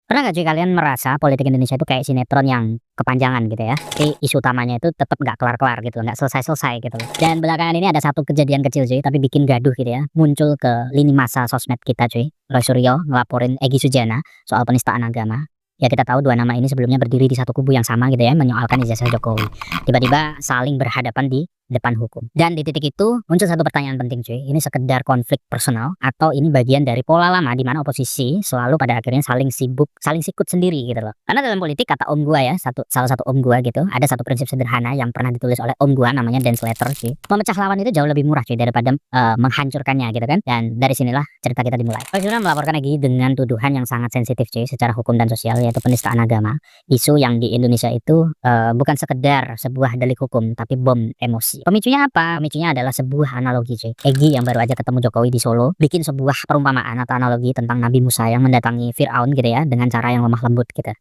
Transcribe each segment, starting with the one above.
Pernah nggak cuy kalian merasa politik Indonesia itu kayak sinetron yang kepanjangan gitu ya, tapi isu utamanya itu tetap nggak kelar-kelar gitu, nggak selesai-selesai gitu loh. Dan belakangan ini ada satu kejadian kecil cuy, tapi bikin gaduh gitu ya, muncul ke lini masa sosmed kita cuy. Roy Suryo ngelaporin Egy Sujana soal penistaan agama. Ya kita tahu dua nama ini sebelumnya berdiri di satu kubu yang sama gitu ya, menyoalkan ijazah Jokowi. Tiba-tiba saling berhadapan di depan hukum. Dan di titik itu muncul satu pertanyaan penting cuy. Ini sekedar konflik personal atau ini bagian dari pola lama di mana oposisi selalu pada akhirnya saling sibuk, saling sikut sendiri gitu loh. Karena dalam politik kata om gua ya, salah satu om gua gitu, ada satu prinsip sederhana yang pernah ditulis oleh om gua namanya Dan Slater cuy. Memecah lawan itu jauh lebih murah cuy daripada menghancurkannya gitu kan. Dan dari sinilah cerita kita dimulai. Presiden melaporkan Egy dengan tuduhan yang sangat sensitif cuy secara hukum dan sosial yaitu penistaan agama. Isu yang di Indonesia itu bukan sekedar sebuah delik hukum tapi bom emosi. Pemicunya apa? Pemicunya adalah sebuah analogi cuy. Egy yang baru aja ketemu Jokowi di Solo bikin sebuah perumpamaan atau analogi tentang Nabi Musa yang mendatangi Fir'aun gitu ya dengan cara yang lemah lembut gitu.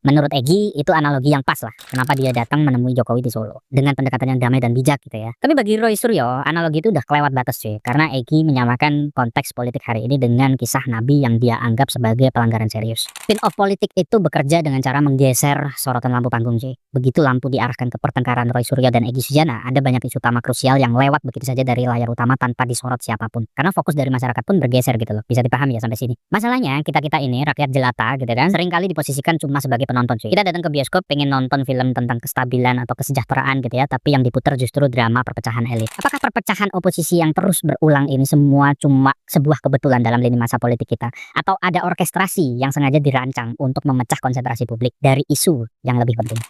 Menurut Egy itu analogi yang pas lah kenapa dia datang menemui Jokowi di Solo dengan pendekatan yang damai dan bijak gitu ya. Tapi bagi Roy Suryo analogi itu udah kelewat batas cuy, karena Egy menyamakan konteks politik hari ini dengan kisah Nabi yang dia anggap sebagai pelanggaran serius. Spin off politik itu bekerja dengan cara menggeser sorotan lampu panggung cuy. Begitu lampu diarahkan ke pertengkaran Roy Suryo dan Egy Sujana, ada banyak isu utama krusial yang lewat begitu saja dari layar utama tanpa disorot siapapun. Karena fokus dari masyarakat pun bergeser gitu loh. Bisa dipahami ya sampai sini. Masalahnya kita ini rakyat jelata gitu kan, seringkali diposisikan cuma sebagai penonton cuy. Kita datang ke bioskop pengen nonton film tentang kestabilan atau kesejahteraan gitu ya, tapi yang diputar justru drama perpecahan elit. Apakah perpecahan oposisi yang terus berulang ini semua cuma sebuah kebetulan dalam lini masa politik kita, atau ada orkestrasi yang sengaja dirancang untuk memecah konsentrasi publik dari isu yang lebih penting?